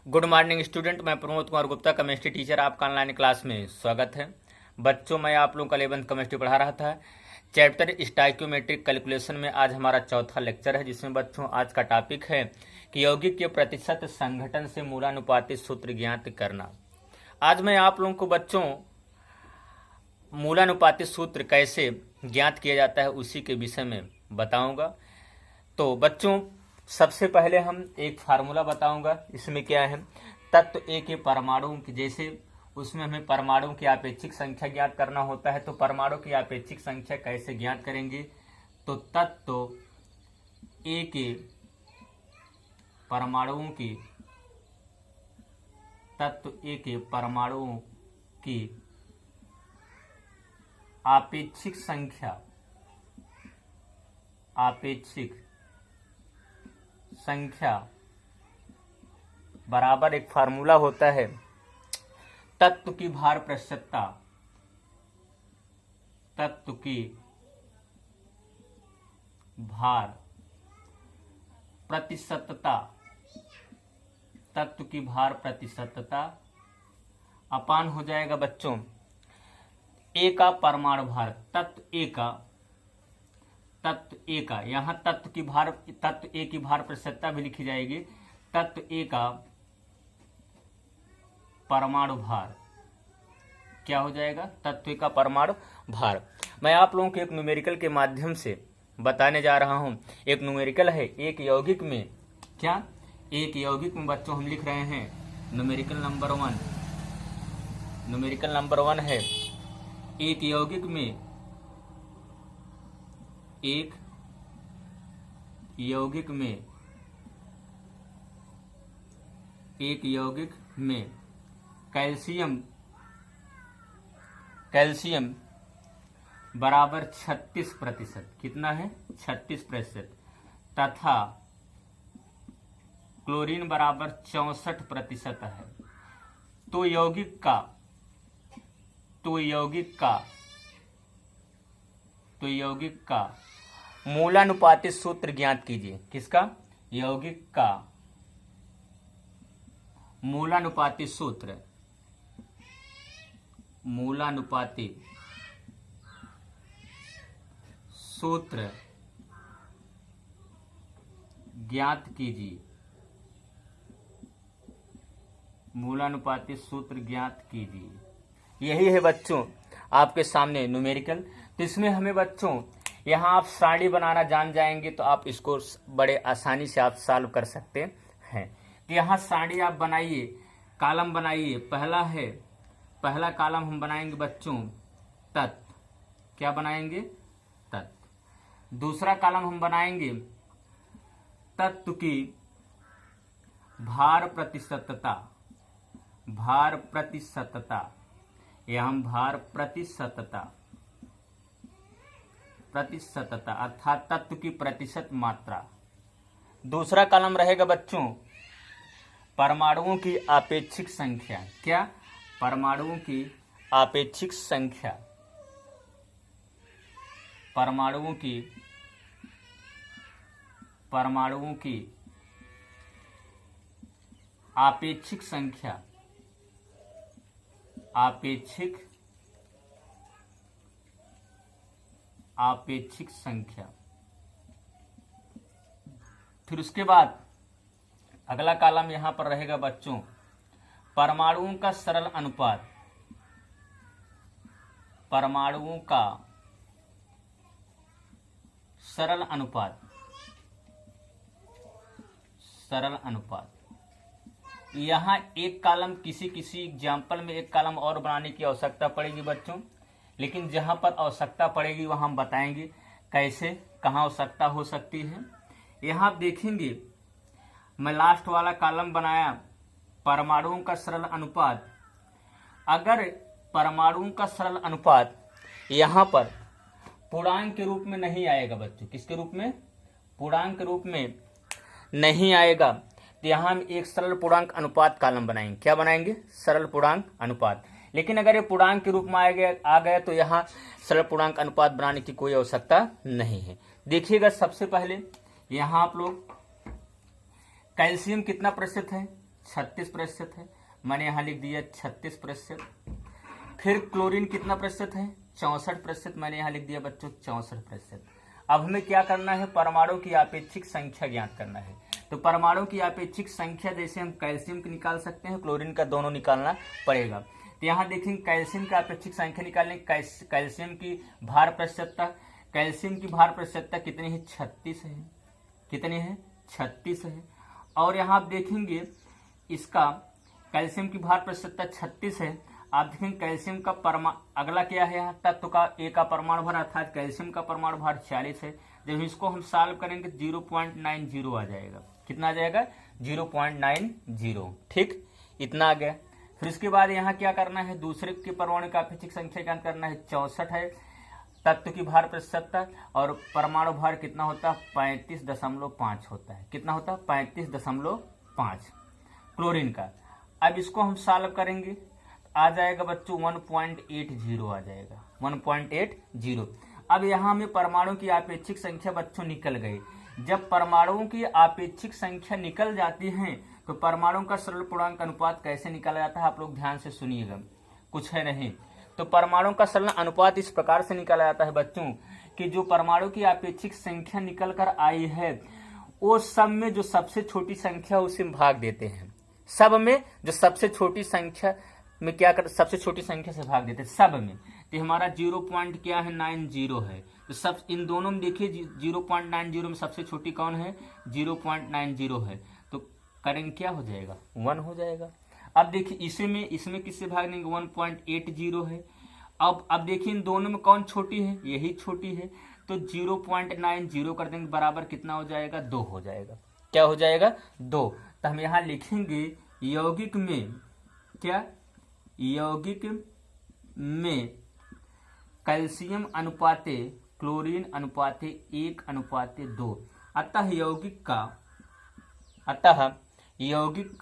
Good morning student, मैं Pramod Kumar Gupta chemistry teacher आपका online class में स्वागत है। बच्चों, मैं आप लोगों का 11th केमिस्ट्री पढ़ा रहा था। चैप्टर स्टाइक्योमेट्रिक कैलकुलेशन में आज हमारा चौथा लेक्चर है, जिसमें बच्चों आज का टॉपिक है कि यौगिक के प्रतिशत संघटन से मूलानुपातिक सूत्र ज्ञात करना। आज मैं आप लोगों को बच्चों मूलानुपातिक सूत्र कैसे ज्ञात किया जाता है उसी के विषय में बताऊंगा। तो बच्चों, सबसे पहले हम एक फार्मूला बताऊंगा। इसमें क्या है, तत्व ए के परमाणुओं की, जैसे उसमें हमें परमाणुओं की आपेक्षिक संख्या ज्ञात करना होता है, तो परमाणु की आपेक्षिक संख्या कैसे ज्ञात करेंगे। तो तत्व ए के परमाणुओं की आपेक्षिक संख्या बराबर एक फार्मूला होता है तत्व की भार प्रतिशतता। तत्व की भार प्रतिशतता अपान हो जाएगा बच्चों ए का परमाणु भार। तत्व ए का यहाँ तत्व ए की भार प्रतिशतता भी लिखी जाएगी। तत्व ए का परमाणु भार क्या हो जाएगा, तत्व ए का परमाणु भार। मैं आप लोगों को एक न्यूमेरिकल के माध्यम से बताने जा रहा हूं। एक न्यूमेरिकल है, एक यौगिक में बच्चों हम लिख रहे हैं न्यूमेरिकल नंबर 1 है। एक यौगिक में कैल्शियम बराबर 36%, कितना है 36%, तथा क्लोरीन बराबर 64% है। तो यौगिक का मूलानुपातिक सूत्र ज्ञात कीजिए। किसका, यौगिक का मूलानुपातिक सूत्र ज्ञात कीजिए। यही है बच्चों आपके सामने न्यूमेरिकल। तो इसमें हमें बच्चों यहाँ आप सारणी बनाना जान जाएंगे तो आप इसको बड़े आसानी से आप सॉल्व कर सकते हैं। तो यहाँ सारणी आप बनाइए, कॉलम बनाइए। पहला कॉलम हम बनाएंगे बच्चों तत्व, क्या बनाएंगे, तत्व। दूसरा कॉलम हम बनाएंगे तत्व की भार प्रतिशतता, या हम भार प्रतिशतता अर्थात तत्व की प्रतिशत मात्रा। दूसरा कॉलम रहेगा बच्चों परमाणुओं की आपेक्षिक संख्या। क्या, परमाणुओं की आपेक्षिक संख्या, परमाणुओं की आपेक्षिक संख्या। फिर उसके बाद अगला कॉलम यहां पर रहेगा बच्चों परमाणुओं का सरल अनुपात। यहाँ एक कॉलम किसी एग्जाम्पल में एक कॉलम और बनाने की आवश्यकता पड़ेगी बच्चों, लेकिन जहां पर आवश्यकता पड़ेगी वहां हम बताएंगे कैसे, कहाँ आवश्यकता हो सकती है। यहाँ आप देखेंगे मैं लास्ट वाला कॉलम बनाया परमाणुओं का सरल अनुपात। अगर परमाणुओं का सरल अनुपात यहाँ पर पूर्णांक के रूप में नहीं आएगा बच्चों, किसके रूप में, पूर्णांक के रूप में नहीं आएगा, तो यहाँ हम एक सरल पूर्णांक अनुपात कॉलम बनाएंगे। क्या बनाएंगे, सरल पूर्णांक अनुपात। लेकिन अगर ये पूर्णांक के रूप में आ गया तो यहाँ सरल पूर्णांक अनुपात बनाने की कोई आवश्यकता नहीं है। देखिएगा सबसे पहले यहाँ आप लोग कैल्शियम कितना प्रतिशत है, 36% है, मैंने यहाँ लिख दिया 36%। फिर क्लोरीन कितना प्रतिशत है? 64%, मैंने यहाँ लिख दिया बच्चों 64%। अब हमें क्या करना है? परमाणु की आपेक्षिक संख्या ज्ञात करना है। तो परमाणु की आपेक्षिक संख्या जैसे हम कैल्शियम की निकाल सकते हैं, क्लोरीन का दोनों निकालना पड़ेगा। तो यहाँ देखेंगे कैल्शियम की आपेक्षिक संख्या निकालने, कैल्शियम की भार प्रतिशतता, कैल्शियम की भार प्रतिशतता कितनी है? 36 है। कितनी है? 36 है। और यहाँ आप देखेंगे इसका कैल्शियम की भार प्रतिशतता 36 है। आप देखेंगे कैल्शियम का अगला क्या है? यहाँ तत्व का ए का परमाणु भार अर्थात कैल्शियम का परमाणु भार 40 है। जब इसको हम सॉल्व करेंगे 0.90 आ जाएगा। कितना आ जाएगा? 0.90। ठीक, इतना आ गया। फिर इसके बाद यहाँ क्या करना है? दूसरे के परमाणु का आपेक्षिक संख्या ज्ञात करना है। 64 है तत्व की भार प्रतिशतता, और परमाणु भार कितना होता है? 35.5 होता है। कितना होता है? 35.5 क्लोरीन का। अब इसको हम सॉल्व करेंगे, आ जाएगा बच्चों 1.80 आ जाएगा, 1.80। अब यहाँ में परमाणु की आपेक्षिक संख्या बच्चों निकल गई। जब परमाणुओं की आपेक्षिक संख्या निकल जाती है तो परमाणु का सरल पूर्णांक अनुपात कैसे निकाला जाता है? आप लोग ध्यान से सुनिएगा, कुछ है नहीं। तो परमाणु का सरल अनुपात इस प्रकार से निकाला जाता है बच्चों कि जो परमाणु की आपेक्षिक संख्या निकल कर आई है वो सब में जो सबसे छोटी संख्या उसे भाग देते हैं। सब में जो सबसे छोटी संख्या में क्या कर, सबसे छोटी संख्या से भाग देते हैं सब में। तो हमारा 0.90 है। तो सब इन दोनों में देखिए 0.90 में सबसे छोटी कौन है? 0.90 है। तो करेंगे क्या हो जाएगा? 1 हो जाएगा। अब देखिए इसमें किससे भाग देंगे? 1.80 है। अब देखिए इन दोनों में कौन छोटी है? यही छोटी है। तो 0.90 कर देंगे, बराबर कितना हो जाएगा? 2 हो जाएगा। क्या हो जाएगा? 2। तो हम यहाँ लिखेंगे यौगिक में क्या? यौगिक में कैल्शियम अनुपाते क्लोरीन अनुपाते 1:2। अतः यौगिक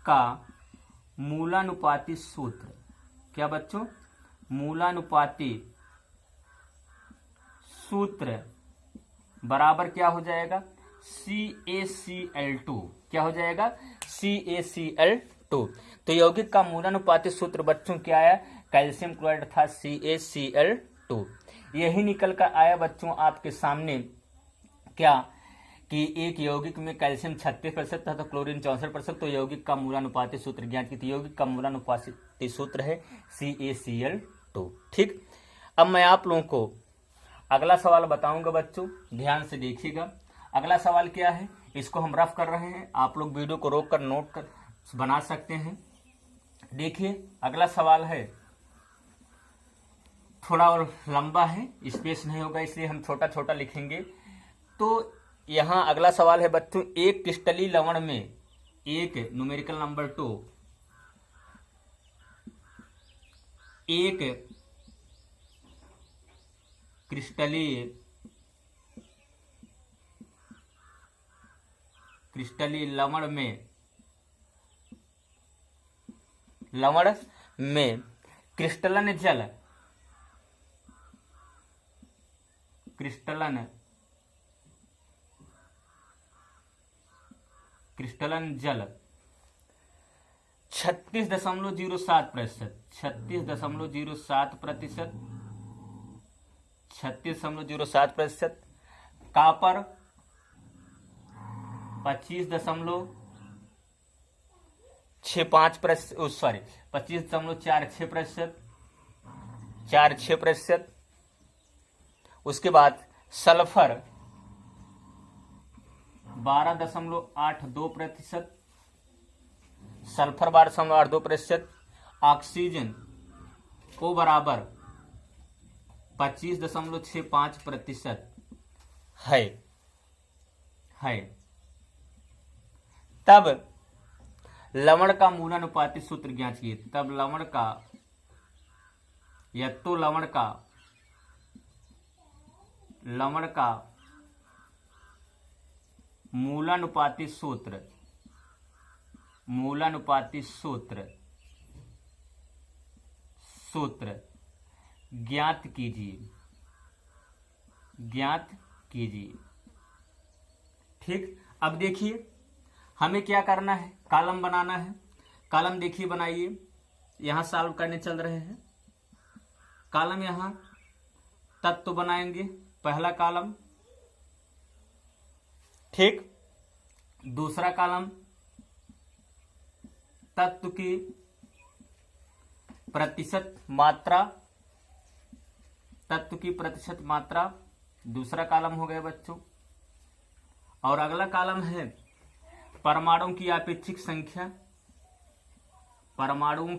का मूलानुपाती सूत्र क्या बच्चों? मूलानुपाती सूत्र बराबर क्या हो जाएगा? CaCl2। क्या हो जाएगा? CaCl2। तो यौगिक का मूलानुपाती सूत्र बच्चों क्या आया? कैल्शियम क्लोराइड था CaCl2। यही निकल कर आया बच्चों आपके सामने क्या कि एक यौगिक में कैल्शियम 36% था तो क्लोरीन 64%। तो यौगिक का मूलानुपाती सूत्र ज्ञात की, यौगिक का मूलानुपाती सूत्र है CaCl2। ठीक, अब मैं आप लोगों को अगला सवाल बताऊंगा बच्चों, ध्यान से देखिएगा। अगला सवाल क्या है? इसको हम रफ कर रहे हैं, आप लोग वीडियो को रोक कर नोट कर बना सकते हैं। देखिए अगला सवाल है, थोड़ा और लंबा है, स्पेस नहीं होगा इसलिए हम छोटा छोटा लिखेंगे। तो यहाँ अगला सवाल है बच्चों, एक क्रिस्टलीय लवण में एक न्यूमेरिकल नंबर 2 एक क्रिस्टलीय लवण में क्रिस्टलन जल 36.07%, 36.07%, कापर 25.46%, उसके बाद सल्फर 12.82%, सल्फर 12.82%, ऑक्सीजन को बराबर 25.65% है। तब लवण का मूलानुपाती सूत्र ज्ञात कीजिए। तब लवण का मूलानुपाती सूत्र ज्ञात कीजिए। ठीक, अब देखिए हमें क्या करना है, कॉलम बनाना है। कॉलम देखिए बनाइए, यहां सॉल्व करने चल रहे हैं। कॉलम यहां तत्व बनाएंगे, पहला कॉलम, ठीक। दूसरा कॉलम तत्व की प्रतिशत मात्रा, तत्व की प्रतिशत मात्रा दूसरा कॉलम हो गया बच्चों। और अगला कॉलम है परमाणुओं की आपेक्षिक संख्या, परमाणुओं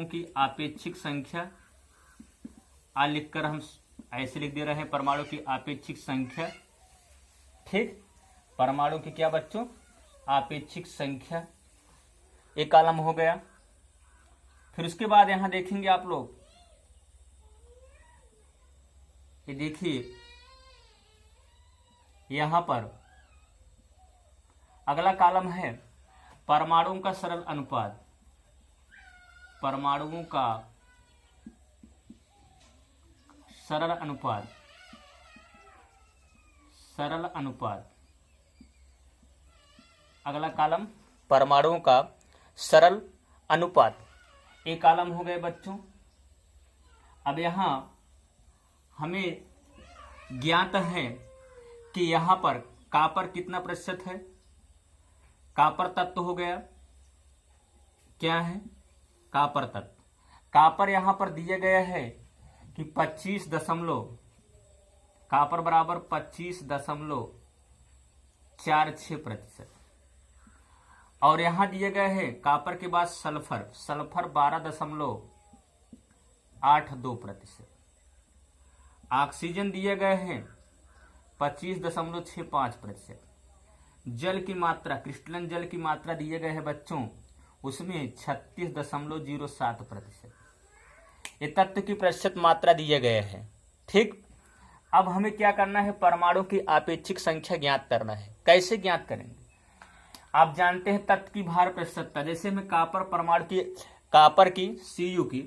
की आपेक्षिक संख्या। आ लिखकर हम ऐसे लिख दे रहे हैं, परमाणु की आपेक्षिक संख्या, ठीक। परमाणु की क्या बच्चों, आपेक्षिक संख्या, एक कॉलम हो गया। फिर उसके बाद यहां देखेंगे आप लोग, ये देखिए यहां पर अगला कॉलम है परमाणुओं का सरल अनुपात, परमाणुओं का सरल अनुपात, सरल अनुपात। अगला कॉलम परमाणुओं का सरल अनुपात, एक कॉलम हो गए बच्चों। अब यहां हमें ज्ञात है कि यहां पर कॉपर कितना प्रतिशत है, कॉपर तत्व हो गया, क्या है, कॉपर तत्व। कॉपर यहां पर दिया गया है कि 25 दशमलव, कॉपर बराबर 25.46%। और यहां दिए गए हैं कॉपर के बाद सल्फर, सल्फर 12.82%। ऑक्सीजन दिए गए हैं 25.65%। जल की मात्रा, क्रिस्टलन जल की मात्रा दिए गए हैं बच्चों, उसमें 36.07%। ये तत्व की प्रतिशत मात्रा दिए गए हैं, ठीक। अब हमें क्या करना है, परमाणु की आपेक्षिक संख्या ज्ञात करना है। कैसे ज्ञात करेंगे, आप जानते हैं तत्व की भार प्रतिशतता, जैसे हमें कॉपर परमाणु की, कॉपर की Cu की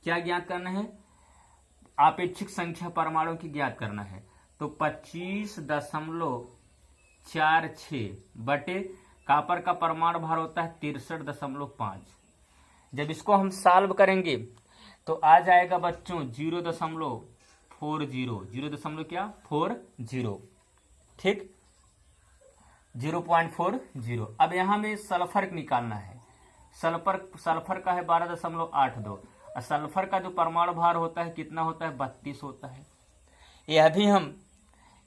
क्या ज्ञात करना है, आपेक्षिक संख्या परमाणु की ज्ञात करना है। तो 25.46 बटे कॉपर का परमाणु भार होता है 63.5। जब इसको हम सॉल्व करेंगे तो आ जाएगा बच्चों 0.40, 0.40, ठीक, 0.40। अब यहां में सल्फर निकालना है, सल्फर का है 12.82, और सल्फर का जो परमाणु भार होता है कितना होता है, 32 होता है। यह भी हम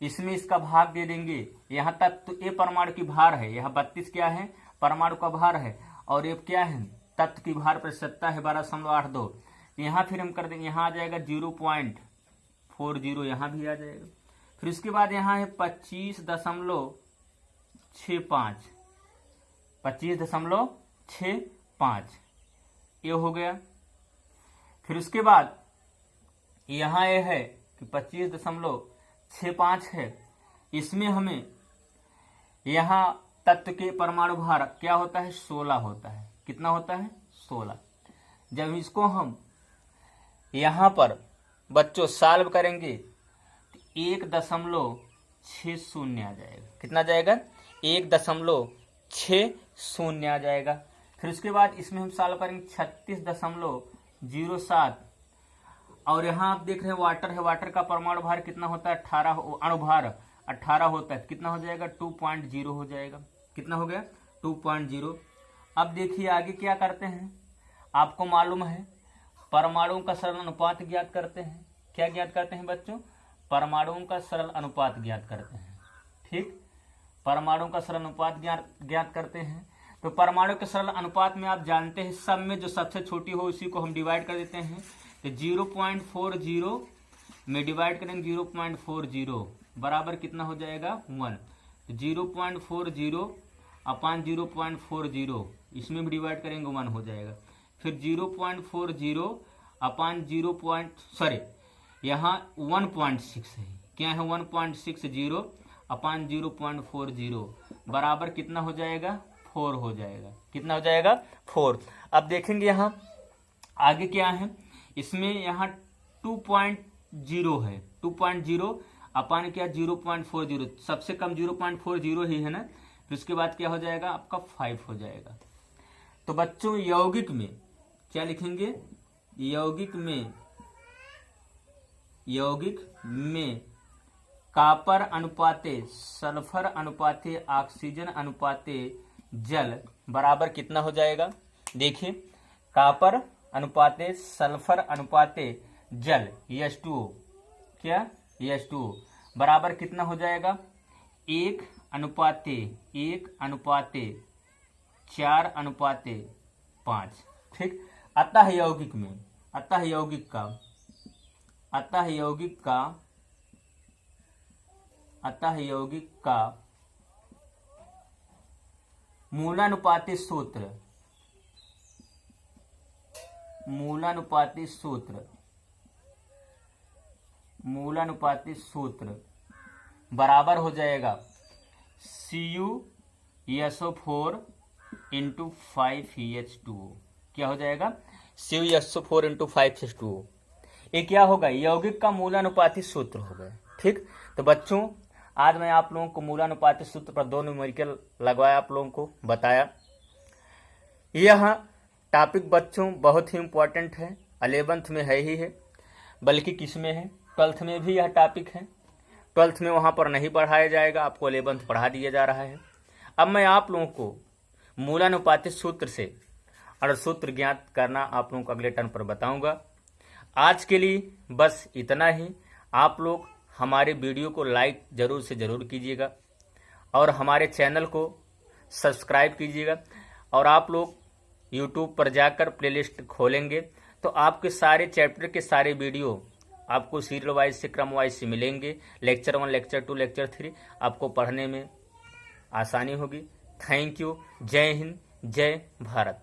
इसमें इसका भाग दे देंगे। यहाँ तक तो ये परमाणु की भार है, यह 32 क्या है, परमाणु का भार है, और ये क्या है, तत्व की भार प्रतिशतता है 12.82। यहाँ फिर हम कर देंगे, यहाँ आ जाएगा 0.40, यहाँ भी आ जाएगा। फिर उसके बाद यहाँ है 25.65, ये हो गया। फिर उसके बाद यहाँ ये है कि 25.65 है, इसमें हमें यहाँ तत्व के परमाणु भार क्या होता है, 16 होता है। कितना होता है, 16। जब इसको हम यहाँ पर बच्चों सॉल्व करेंगे तो 1.60 आ जाएगा। कितना जाएगा, 1.60 आ जाएगा। फिर उसके बाद इसमें हम सॉल्व करेंगे 36.07, और यहाँ आप देख रहे हैं वाटर है, वाटर का परमाणु भार कितना होता है, 18, अणुभार 18 होता है। कितना हो जाएगा, 2.0 हो जाएगा। कितना हो गया, 2.0। अब देखिए आगे क्या करते हैं, आपको मालूम है परमाणुओं का सरल अनुपात ज्ञात करते हैं। क्या ज्ञात करते हैं बच्चों, परमाणुओं का सरल अनुपात ज्ञात करते हैं, ठीक। परमाणुओं का सरल अनुपात ज्ञात करते हैं। तो परमाणु के सरल अनुपात में आप जानते हैं सब में जो सबसे छोटी हो उसी को हम डिवाइड कर देते हैं। तो 0.40 में डिवाइड करेंगे 0.40 बराबर कितना हो जाएगा, 1। तो 0.40 अपान 0.40 इसमें भी डिवाइड करेंगे 1 हो जाएगा। फिर 0.40 अपान यहाँ 1.6 है, क्या है 1.60 अपान 0.40 बराबर कितना हो जाएगा, 4 हो जाएगा। कितना हो जाएगा, 4। अब देखेंगे यहाँ आगे क्या है, इसमें यहाँ 2.0 है, 2.0 अपान क्या 0.40, सबसे कम 0.40 ही है ना, तो उसके बाद क्या हो जाएगा आपका 5 हो जाएगा। तो बच्चों यौगिक में क्या लिखेंगे, यौगिक में कॉपर अनुपाते सल्फर अनुपाते ऑक्सीजन अनुपाते जल बराबर कितना हो जाएगा। देखिए कॉपर अनुपाते सल्फर अनुपाते जल H2O, क्या H2O बराबर कितना हो जाएगा 1:4:5। ठीक। अतः यौगिक का मूलानुपाती सूत्र बराबर हो जाएगा CuSO4 × 5H2O। क्या हो जाएगा CuSO4 × 5H2O। ये क्या होगा यौगिक का मूलानुपाती सूत्र होगा। ठीक। तो बच्चों आज मैं आप लोगों को मूलानुपाती सूत्र पर 2 न्यूमेरिकल लगवाया, आप लोगों को बताया। यह टॉपिक बच्चों बहुत ही इम्पोर्टेंट है, 11th में है ही है, बल्कि किस में है 12th में भी यह टॉपिक है। 12th में वहाँ पर नहीं पढ़ाया जाएगा, आपको 11th पढ़ा दिया जा रहा है। अब मैं आप लोगों को मूलानुपाती सूत्र से और सूत्र ज्ञात करना आप लोगों को अगले टर्म पर बताऊंगा। आज के लिए बस इतना ही। आप लोग हमारे वीडियो को लाइक जरूर से जरूर कीजिएगा और हमारे चैनल को सब्सक्राइब कीजिएगा। और आप लोग यूट्यूब पर जाकर प्लेलिस्ट खोलेंगे तो आपके सारे चैप्टर के सारे वीडियो आपको सीरियल वाइज से क्रम वाइज से मिलेंगे। लेक्चर 1, लेक्चर 2, लेक्चर 3 आपको पढ़ने में आसानी होगी। Thank you. जय हिंद, जय भारत।